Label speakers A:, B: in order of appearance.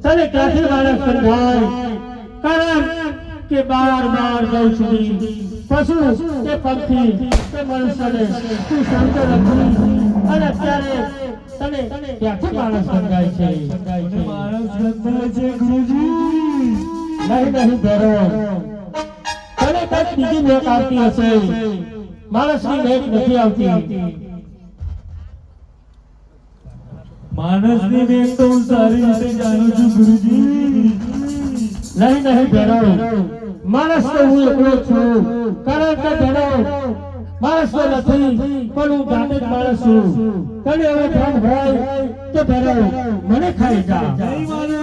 A: તને ક્યાંથી માણસ સમજાય? કારણ કે બાર ગૌ સુધી પશુ કે પક્ષી કે મનુષ્યને તું સમજો નથી અને અત્યારે તને ક્યાંથી માણસ સમજાય છે?
B: માણસ સમજાય છે ગુરુજી.
A: નહીં ભેરો, તને કઈક બીજી મેક આવતી હશે, માણસની મેક નથી આવતી.
B: માણસની મેં તો હું સારી રીતે જાણું છું ગુરુજી.
A: નહીં ભેરો, માણસ તો હું એકલો છું. કારણ કે ભેરો માણસ તો નથી, પણ હું જાતે જ માણસ છું. તને હવે ધ્યાન હોય તો ભેરો મને ખાઈ જા.
B: નહીં માનો